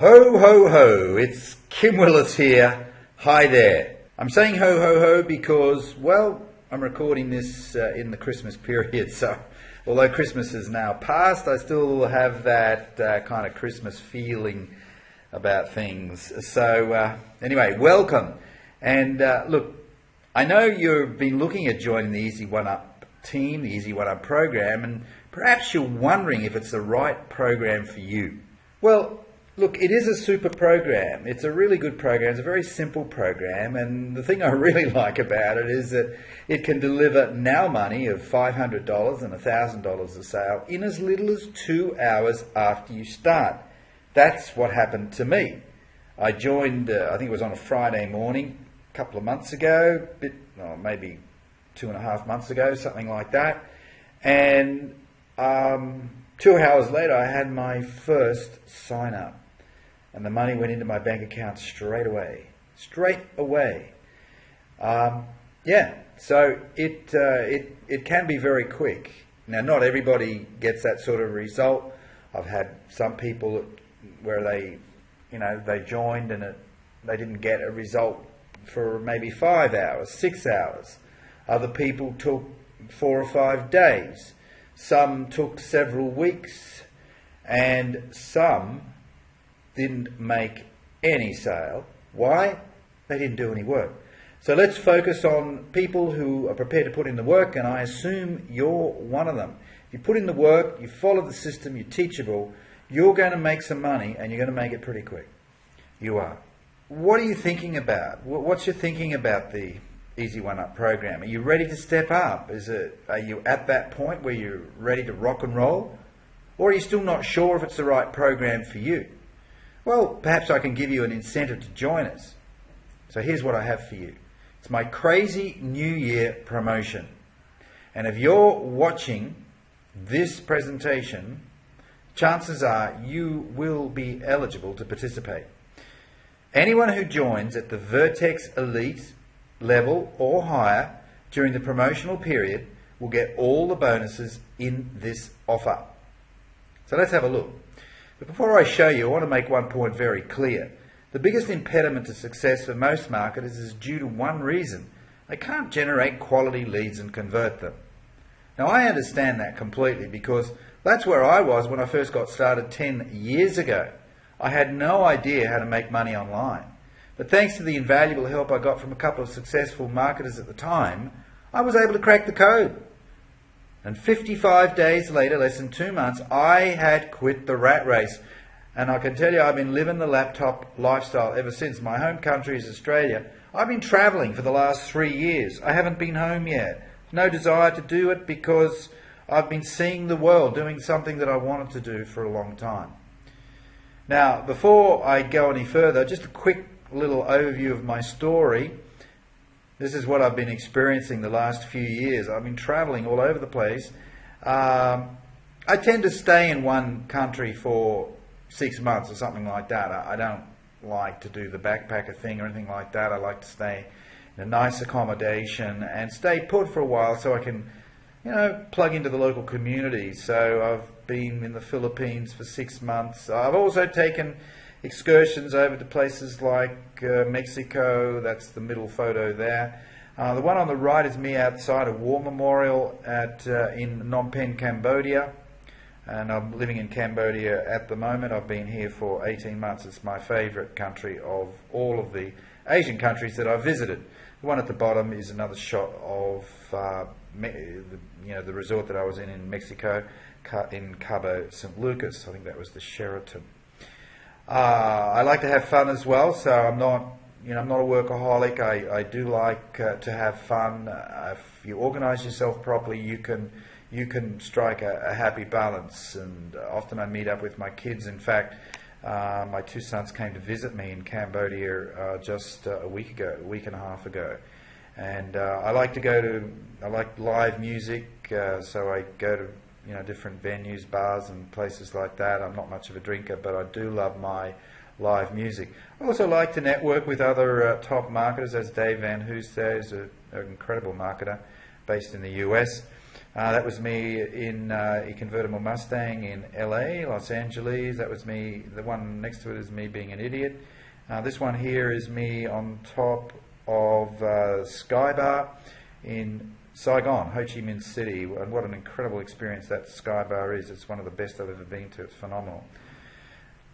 Ho, ho, ho, it's Kim Willis here. Hi there. I'm saying ho, ho, ho because, well, I'm recording this in the Christmas period, so although Christmas is now past, I still have that kind of Christmas feeling about things. So anyway, welcome. And look, I know you've been looking at joining the Easy One Up team, the Easy One Up program, and perhaps you're wondering if it's the right program for you. Well, look, it is a super program. It's a really good program. It's a very simple program, and the thing I really like about it is that it can deliver now money of $500 and $1,000 a sale in as little as 2 hours after you start. That's what happened to me. I joined, I think it was on a Friday morning a couple of months ago, maybe 2.5 months ago, something like that, and 2 hours later I had my first sign up. And the money went into my bank account straight away. Yeah, so it can be very quick. Now, not everybody gets that sort of result. I've had some people where they joined and they didn't get a result for maybe 5 hours, 6 hours. Other people took 4 or 5 days. Some took several weeks, and some didn't make any sale. Why? They didn't do any work. So let's focus on people who are prepared to put in the work, and I assume you're one of them. If you put in the work, you follow the system, you're teachable, you're going to make some money, and you're going to make it pretty quick. You are. What are you thinking about? What's your thinking about the Easy One Up program? Are you ready to step up? Are you at that point where you're ready to rock and roll? Or are you still not sure if it's the right program for you? Well, perhaps I can give you an incentive to join us. So here's what I have for you. It's my crazy New Year promotion. And if you're watching this presentation, chances are you will be eligible to participate. Anyone who joins at the Vertex Elite level or higher during the promotional period will get all the bonuses in this offer. So let's have a look. But before I show you, I want to make one point very clear. The biggest impediment to success for most marketers is due to one reason. They can't generate quality leads and convert them. Now, I understand that completely because that's where I was when I first got started 10 years ago. I had no idea how to make money online. But thanks to the invaluable help I got from a couple of successful marketers at the time, I was able to crack the code. And 55 days later, less than 2 months, I had quit the rat race. And I can tell you, I've been living the laptop lifestyle ever since. My home country is Australia. I've been traveling for the last 3 years. I haven't been home yet. No desire to do it because I've been seeing the world, doing something that I wanted to do for a long time. Now, before I go any further, just a quick little overview of my story. This is what I've been experiencing the last few years. I've been traveling all over the place. I tend to stay in one country for 6 months or something like that. I don't like to do the backpacker thing or anything like that. I like to stay in a nice accommodation and stay put for a while so I can, plug into the local community. So I've been in the Philippines for 6 months. I've also taken excursions over to places like Mexico. That's the middle photo there. The one on the right is me outside a war memorial in Phnom Penh, Cambodia. And I'm living in Cambodia at the moment. I've been here for 18 months. It's my favorite country of all of the Asian countries that I've visited. The one at the bottom is another shot of the resort that I was in Mexico, in Cabo San Lucas. I think that was the Sheraton. I like to have fun as well, so I'm not a workaholic. I do like to have fun. If you organize yourself properly, you can strike a happy balance. And often I meet up with my kids. In fact, my 2 sons came to visit me in Cambodia just a week and a half ago. And I like live music, so I go to different venues, bars and places like that. I'm not much of a drinker, but I do love my live music. I also like to network with other top marketers, as Dave Van Hoos there is an incredible marketer based in the US. That was me in a convertible Mustang in LA, Los Angeles. That was me. The one next to it is me being an idiot. This one here is me on top of Sky Bar in Saigon, Ho Chi Minh City. And what an incredible experience that Sky Bar is. It's one of the best I've ever been to. It's phenomenal.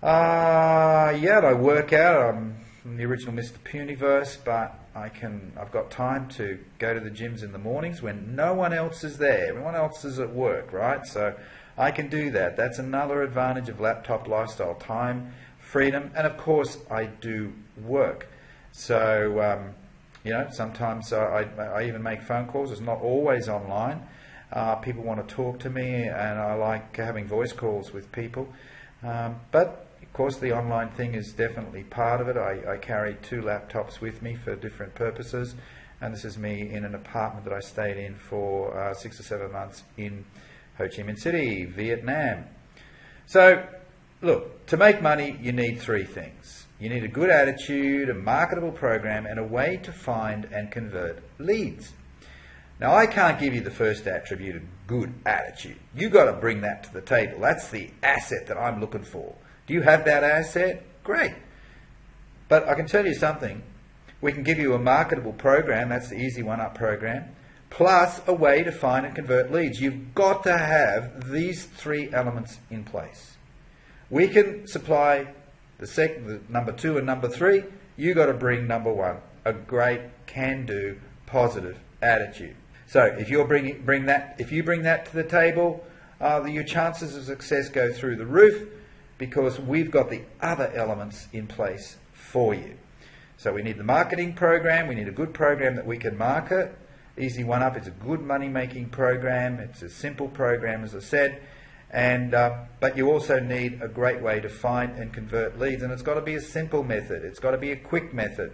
Yeah, I work out. I'm the original Mr. Puniverse, but I've got time to go to the gyms in the mornings when no one else is there. Everyone else is at work, right? So I can do that. That's another advantage of laptop lifestyle: time, freedom, and of course I do work. So sometimes I even make phone calls. It's not always online. People want to talk to me, and I like having voice calls with people. But of course, the online thing is definitely part of it. I carry 2 laptops with me for different purposes, and this is me in an apartment that I stayed in for 6 or 7 months in Ho Chi Minh City, Vietnam. So, look, to make money, you need 3 things. You need a good attitude, a marketable program, and a way to find and convert leads. Now, I can't give you the first attribute, a good attitude. You've got to bring that to the table. That's the asset that I'm looking for. Do you have that asset? Great. But I can tell you something. We can give you a marketable program, that's the Easy One Up program, plus a way to find and convert leads. You've got to have these 3 elements in place. We can supply the number 2 and number 3. You've got to bring number 1, a great can-do, positive attitude. So if you bring that to the table, your chances of success go through the roof, because we've got the other elements in place for you. So we need the marketing program. We need a good program that we can market. Easy One Up is a good money-making program. It's a simple program, as I said. But you also need a great way to find and convert leads. And it's got to be a simple method. It's got to be a quick method.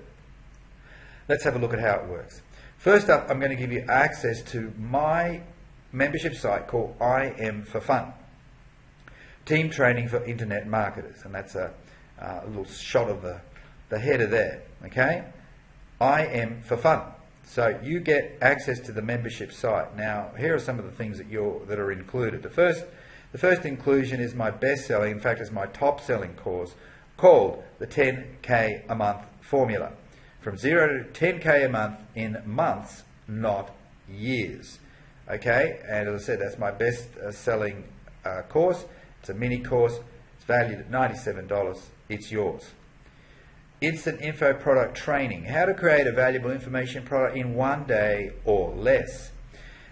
Let's have a look at how it works. First up, I'm going to give you access to my membership site called I Am for Fun. Team training for internet marketers, and that's a little shot of the header there. Okay, I Am for Fun. So you get access to the membership site. Now, here are some of the things that are included. The first inclusion is my best-selling, in fact, it's my top-selling course called the 10K a month formula, from 0 to 10K a month in months, not years. Okay, and as I said, that's my best-selling course. It's a mini course. It's valued at $97. It's yours. Instant info product training. How to create a valuable information product in 1 day or less.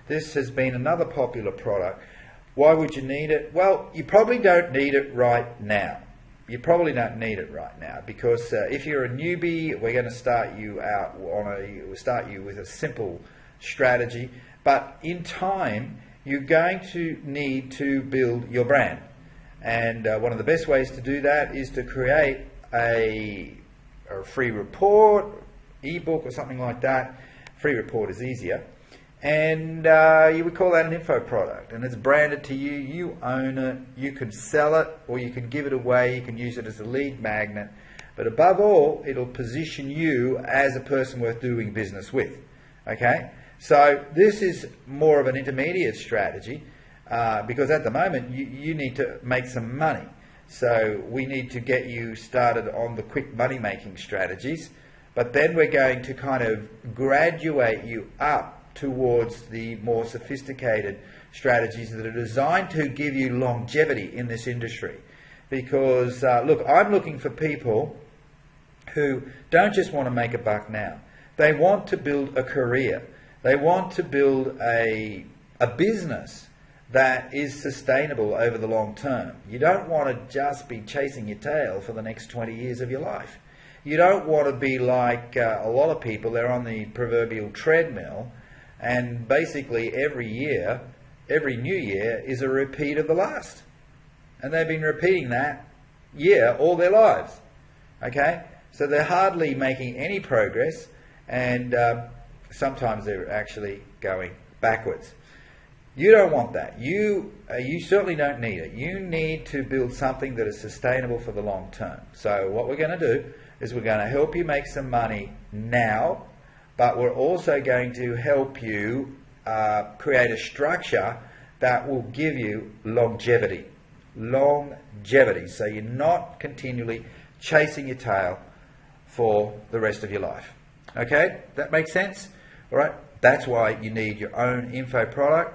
This has been another popular product. Why would you need it? Well, you probably don't need it right now. You probably don't need it right now, because if you're a newbie, we're going to start you out with a simple strategy. But in time, you're going to need to build your brand. And one of the best ways to do that is to create a free report, ebook or something like that. Free report is easier. And you would call that an info product. And it's branded to you. You own it. You can sell it, or you can give it away. You can use it as a lead magnet. But above all, it'll position you as a person worth doing business with. Okay? So this is more of an intermediate strategy. Because at the moment you need to make some money. So we need to get you started on the quick money making strategies, but then we're going to kind of graduate you up towards the more sophisticated strategies that are designed to give you longevity in this industry. Because look, I'm looking for people who don't just want to make a buck now. They want to build a career. They want to build a business that is sustainable over the long term. You don't want to just be chasing your tail for the next 20 years of your life. You don't want to be like a lot of people. They're on the proverbial treadmill, and basically every new year is a repeat of the last. And they've been repeating that year all their lives. Okay? So they're hardly making any progress, and sometimes they're actually going backwards. You don't want that. You certainly don't need it. You need to build something that is sustainable for the long term. So what we're going to do is we're going to help you make some money now, but we're also going to help you create a structure that will give you longevity. Longevity. So you're not continually chasing your tail for the rest of your life. Okay? That makes sense? All right? That's why you need your own info product.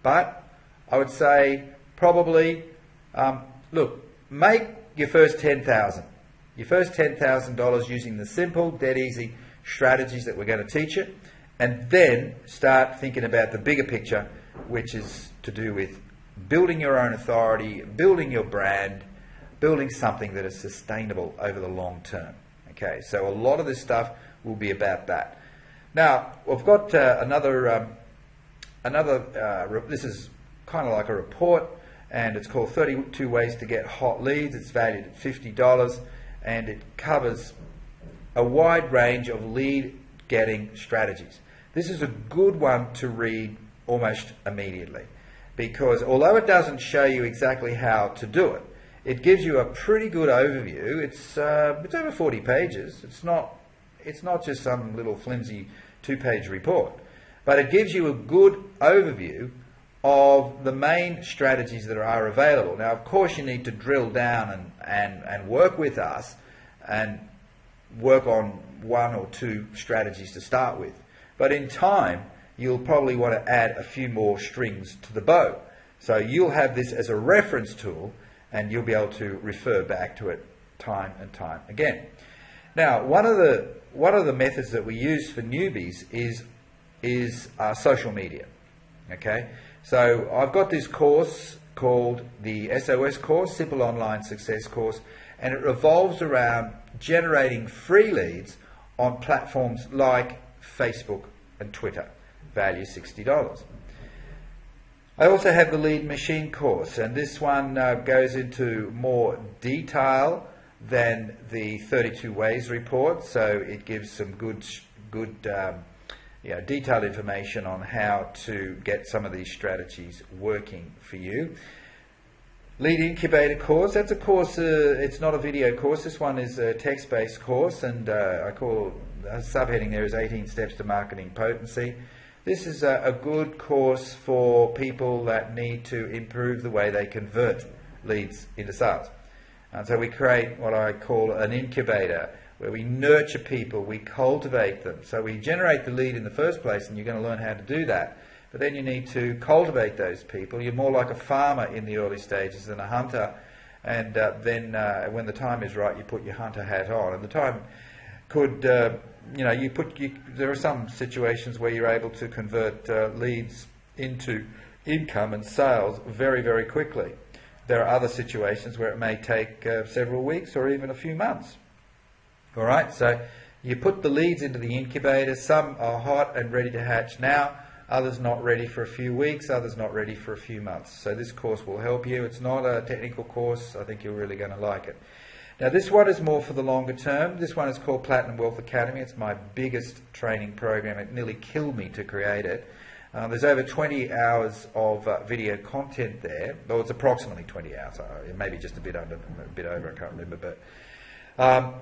But I would say probably, look, make your first $10,000. Your first $10,000 using the simple, dead easy strategies that we're going to teach you. And then start thinking about the bigger picture, which is to do with building your own authority, building your brand, building something that is sustainable over the long term. Okay, so a lot of this stuff will be about that. Now, we've got this is kind of like a report, and it's called 32 Ways to Get Hot Leads. It's valued at $50, and it covers a wide range of lead getting strategies. This is a good one to read almost immediately, because although it doesn't show you exactly how to do it, it gives you a pretty good overview. It's over 40 pages. It's not just some little flimsy 2-page report, but it gives you a good overview of the main strategies that are available. Now, of course, you need to drill down and work with us and work on 1 or 2 strategies to start with. But in time, you'll probably want to add a few more strings to the bow. So you'll have this as a reference tool, and you'll be able to refer back to it time and time again. Now, one of the methods that we use for newbies is social media. Okay, so I've got this course called the SOS course, Simple Online Success course, and it revolves around generating free leads on platforms like Facebook and Twitter. Value $60. I also have the Lead Machine course, and this one goes into more detail than the 32 Ways report, so it gives some good detailed information on how to get some of these strategies working for you. Lead Incubator course, that's a course, it's not a video course, this one is a text-based course, and I call the subheading there is 18 Steps to Marketing Potency. This is a good course for people that need to improve the way they convert leads into sales. And so we create what I call an incubator, where we nurture people, we cultivate them. So we generate the lead in the first place, and you're going to learn how to do that. But then you need to cultivate those people. You're more like a farmer in the early stages than a hunter. And then when the time is right, you put your hunter hat on. And the time could, there are some situations where you're able to convert leads into income and sales very, very quickly. There are other situations where it may take several weeks or even a few months. All right, so you put the leads into the incubator. Some are hot and ready to hatch now, others not ready for a few weeks, others not ready for a few months. So this course will help you. It's not a technical course. I think you're really going to like it. Now, this one is more for the longer term. This one is called Platinum Wealth Academy. It's my biggest training program. It nearly killed me to create it. There's over 20 hours of video content there. Well, it's approximately 20 hours. Maybe just a bit over, I can't remember. But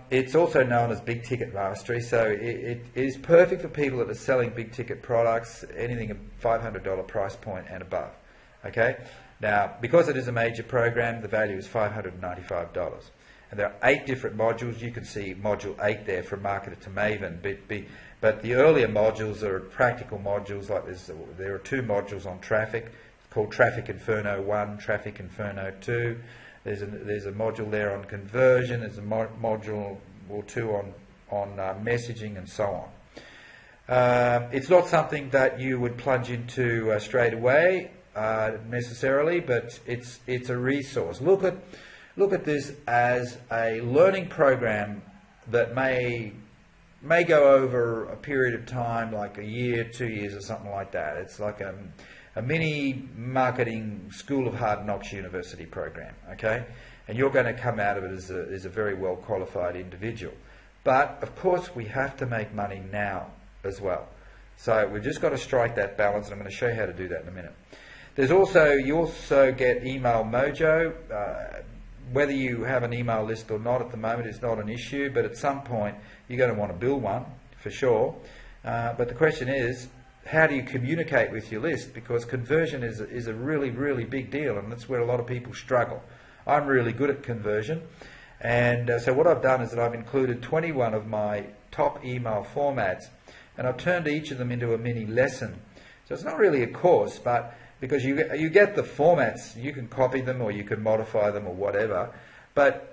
it's also known as Big Ticket Mastery. So it is perfect for people that are selling big ticket products, anything a $500 price point and above. Okay? Now, because it is a major program, the value is $595. And there are 8 different modules. You can see module 8 there, from Marketer to Maven. But the earlier modules are practical modules. Like there are 2 modules on traffic, called Traffic Inferno 1, Traffic Inferno 2. There's a module there on conversion. There's a module or 2 on messaging, and so on. It's not something that you would plunge into straight away necessarily, but it's a resource. Look at this as a learning program that may go over a period of time, like a year, 2 years, or something like that. It's like a mini marketing School of Hard Knocks university program, okay? And you're going to come out of it as a very well qualified individual. But of course, we have to make money now as well. So we've just got to strike that balance, and I'm going to show you how to do that in a minute. You also get Email Mojo. Whether you have an email list or not at the moment is not an issue, but at some point you're going to want to build one for sure. But the question is, how do you communicate with your list? Because conversion is a really, really big deal, and that's where a lot of people struggle. I'm really good at conversion, and so what I've done is that I've included 21 of my top email formats, and I've turned each of them into a mini lesson. So it's not really a course, but because you get the formats, you can copy them or you can modify them or whatever, but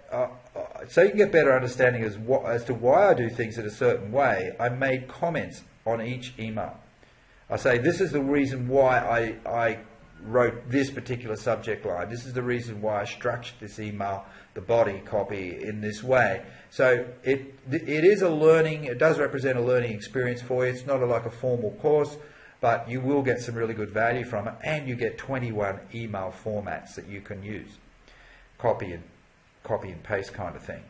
so you can get better understanding as to why I do things in a certain way. I made comments on each email. I say, this is the reason why I wrote this particular subject line. This is the reason why I structured this email, the body copy, in this way. So it is a learning, it does represent a learning experience for you. It's not like a formal course, but you will get some really good value from it, and you get 21 email formats that you can use. Copy and paste kind of thing.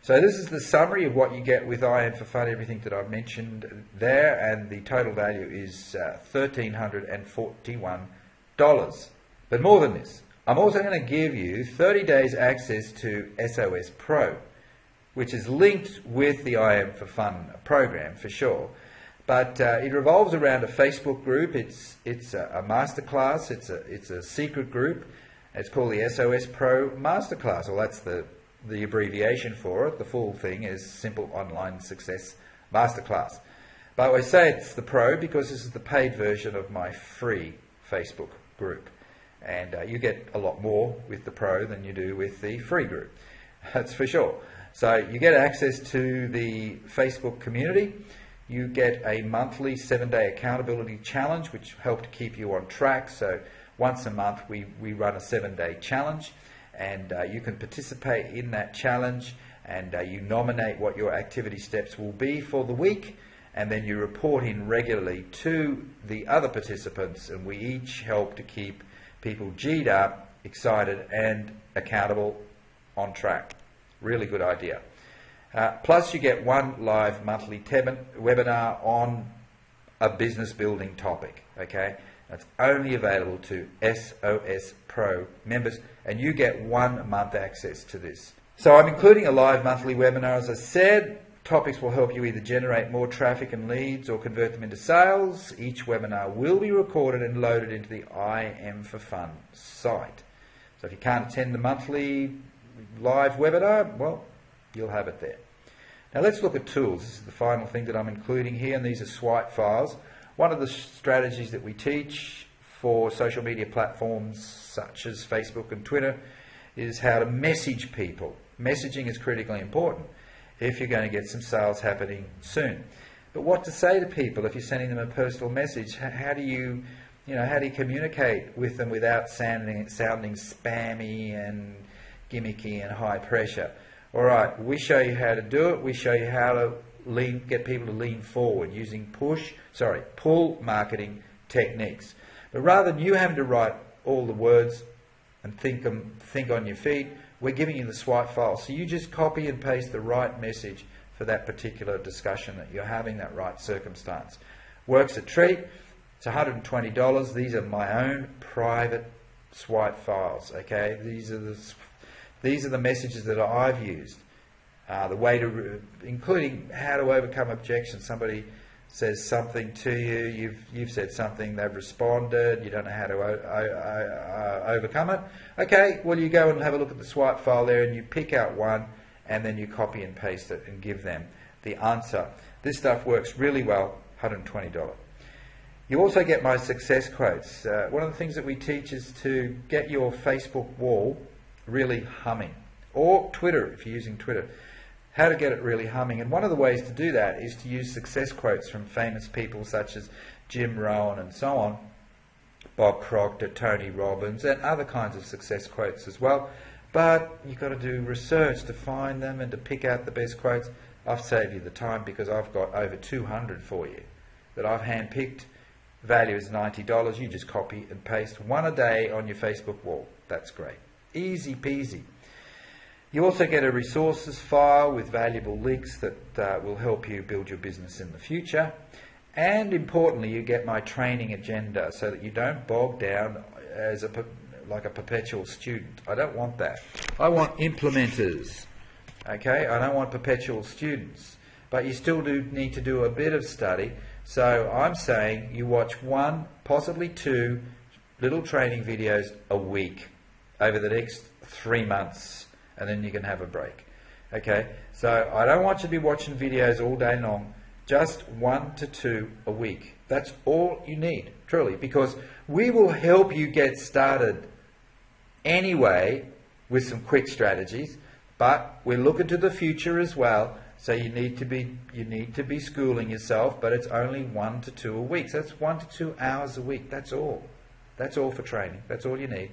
So this is the summary of what you get with IM for Fun, everything that I've mentioned there, and the total value is $1,341. But more than this, I'm also going to give you 30 days access to SOS Pro, which is linked with the IM for Fun program for sure. But it revolves around a Facebook group. It's a masterclass. It's a secret group. It's called the SOS Pro Masterclass. Well, that's the abbreviation for it. The full thing is Simple Online Success Masterclass. But I say it's the Pro because this is the paid version of my free Facebook group. And you get a lot more with the Pro than you do with the free group. That's for sure. So you get access to the Facebook community. You get a monthly 7-day accountability challenge, which helps to keep you on track. So once a month we run a 7-day challenge, and you can participate in that challenge, and you nominate what your activity steps will be for the week, and then you report in regularly to the other participants, and we each help to keep people G'd up, excited, and accountable, on track. Really good idea. Plus you get one live monthly webinar on a business building topic, okay? That's only available to SOS Pro members, and you get 1 month access to this. So I'm including a live monthly webinar, as I said. Topics will help you either generate more traffic and leads or convert them into sales. Each webinar will be recorded and loaded into the IM for Fun site. So if you can't attend the monthly live webinar, well, you'll have it there. Now let's look at tools. This is the final thing that I'm including here, and these are swipe files. One of the strategies that we teach for social media platforms such as Facebook and Twitter is how to message people. Messaging is critically important if you're going to get some sales happening soon. But what to say to people if you're sending them a personal message? How do you communicate with them without sounding spammy and gimmicky and high pressure? All right, we show you how to do it. We show you how to get people to lean forward using pull marketing techniques. But rather than you having to write all the words and think on your feet, we're giving you the swipe file. So you just copy and paste the right message for that particular discussion that you're having, that right circumstance. Works a treat. It's $120. These are my own private swipe files. Okay, these are the messages that I've used. The way to, including how to overcome objections. Somebody says something to you, you've said something, they've responded, you don't know how to overcome it. Okay, well you go and have a look at the swipe file there, and you pick out one, and then you copy and paste it and give them the answer. This stuff works really well. $120. You also get my success quotes. One of the things that we teach is to get your Facebook wall really humming, or Twitter if you're using Twitter. How to get it really humming, and one of the ways to do that is to use success quotes from famous people such as Jim Rohn and so on, Bob Proctor, Tony Robbins, and other kinds of success quotes as well. But you've got to do research to find them and to pick out the best quotes. I've saved you the time because I've got over 200 for you that I've handpicked. Value is $90. You just copy and paste one a day on your Facebook wall. That's great. Easy peasy. You also get a resources file with valuable links that will help you build your business in the future. And importantly, you get my training agenda so that you don't bog down as like a perpetual student. I don't want that. I want implementers. Okay, I don't want perpetual students. But you still do need to do a bit of study So I'm saying you watch 1, possibly 2 little training videos a week over the next 3 months, and then you can have a break. Okay, so I don't want you to be watching videos all day long, just 1 to 2 a week. That's all you need, truly, because we will help you get started anyway with some quick strategies, but we're looking to the future as well. So you need to be schooling yourself, but it's only 1 to 2 a week. So that's 1 to 2 hours a week. That's all. That's all for training. That's all you need.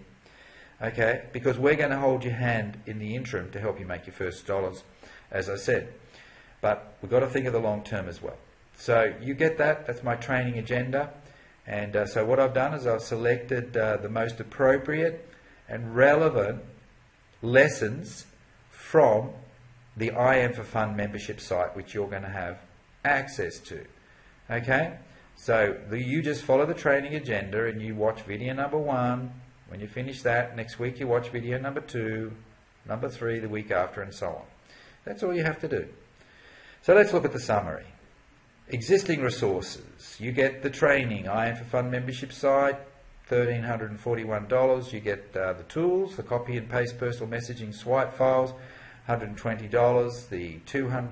Okay? Because we're going to hold your hand in the interim to help you make your first dollars, as I said. But we've got to think of the long term as well. So you get that. That's my training agenda. And so what I've done is I've selected the most appropriate and relevant lessons from the I Am for Fun membership site, which you're going to have access to. Okay? So you just follow the training agenda and you watch video number 1. When you finish that, next week you watch video number 2, number 3 the week after, and so on. That's all you have to do. So let's look at the summary. Existing resources. You get the training, I Am for Fun membership site, $1,341. You get the tools, the copy and paste personal messaging swipe files, $120. The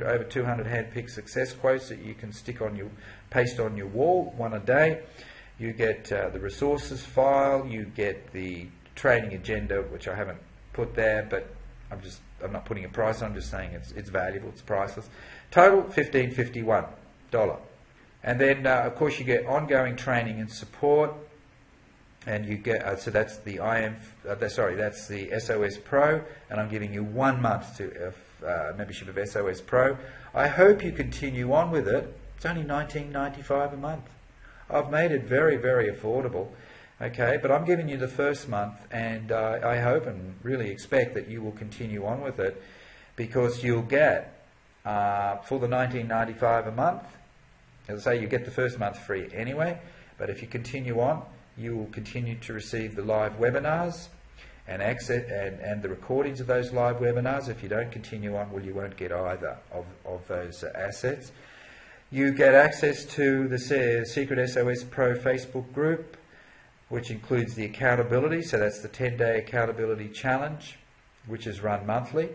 over 200 hand-picked success quotes that you can paste on your wall, 1 a day. You get the resources file. You get the training agenda, which I haven't put there, but I'm not putting a price on. I'm just saying it's valuable. It's priceless. Total $1,551. And then of course you get ongoing training and support. And you get so that's the that's the SOS Pro, and I'm giving you 1 month to membership of SOS Pro. I hope you continue on with it. It's only $19.95 a month. I've made it very, very affordable. Okay, but I'm giving you the first month, and I hope and really expect that you will continue on with it, because you'll get for the $19.95 a month. As I say, you get the first month free anyway. But if you continue on, you will continue to receive the live webinars and the recordings of those live webinars. If you don't continue on, well, you won't get either of those assets. You get access to the Secret SOS Pro Facebook group, which includes the accountability. So that's the 10-day accountability challenge, which is run monthly.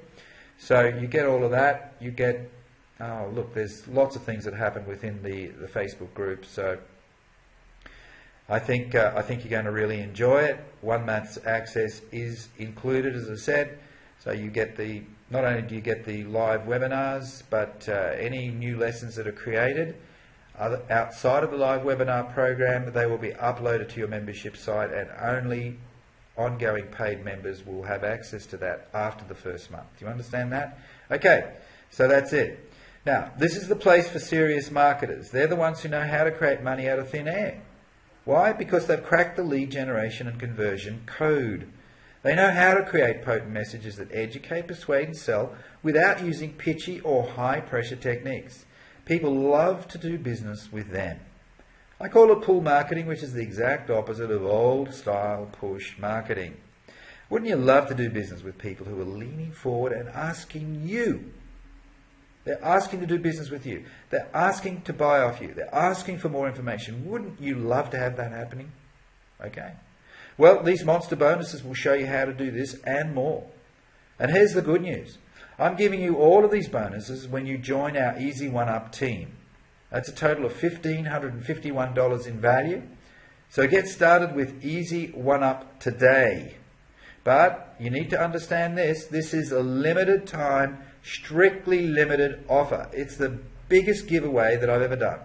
So you get all of that. You get, oh look, there's lots of things that happen within the Facebook group. So I think you're going to really enjoy it. 1 month's access is included, as I said. So you get not only do you get the live webinars, but any new lessons that are created outside of the live webinar program, they will be uploaded to your membership site, and only ongoing paid members will have access to that after the first month. Do you understand that? Okay, so that's it. Now, this is the place for serious marketers. They're the ones who know how to create money out of thin air. Why? Because they've cracked the lead generation and conversion code. They know how to create potent messages that educate, persuade, and sell without using pitchy or high-pressure techniques. People love to do business with them. I call it pull marketing, which is the exact opposite of old-style push marketing. Wouldn't you love to do business with people who are leaning forward and asking you? They're asking to do business with you. They're asking to buy off you. They're asking for more information. Wouldn't you love to have that happening? Okay. Well, these monster bonuses will show you how to do this and more. And here's the good news. I'm giving you all of these bonuses when you join our Easy One Up team. That's a total of $1,551 in value. So get started with Easy One Up today. But you need to understand this. This is a limited time, strictly limited offer. It's the biggest giveaway that I've ever done.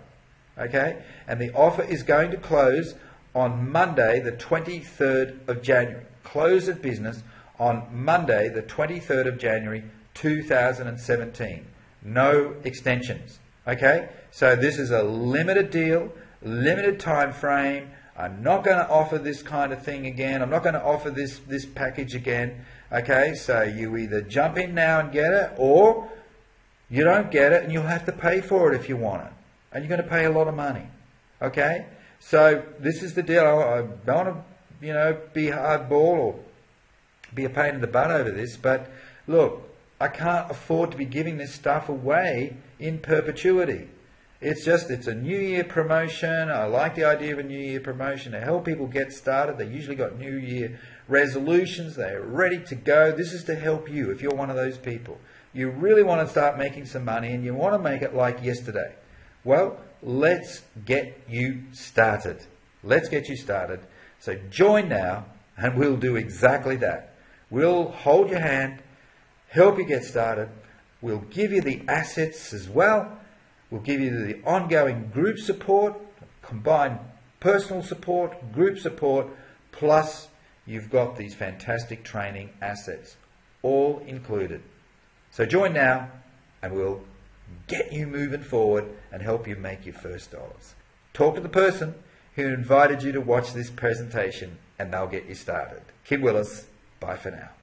Okay? And the offer is going to close on Monday, the 23rd of January. Close of business on Monday, the 23rd of January, 2017. No extensions. Okay? So this is a limited deal, limited time frame. I'm not going to offer this kind of thing again. I'm not going to offer this package again. Okay? So you either jump in now and get it, or you don't get it and you'll have to pay for it if you want it. And you're going to pay a lot of money. Okay? So this is the deal. I don't want to, be hardball or be a pain in the butt over this, but look, I can't afford to be giving this stuff away in perpetuity. It's a New Year promotion. I like the idea of a New Year promotion to help people get started. They usually got New Year resolutions. They're ready to go. This is to help you if you're one of those people. You really want to start making some money and you want to make it like yesterday. Well, let's get you started. Let's get you started. So join now and we'll do exactly that. We'll hold your hand, help you get started. We'll give you the assets as well. We'll give you the ongoing group support, combined personal support, group support, plus you've got these fantastic training assets, all included. So join now and we'll get you moving forward and help you make your first dollars. Talk to the person who invited you to watch this presentation and they'll get you started. Kim Willis, bye for now.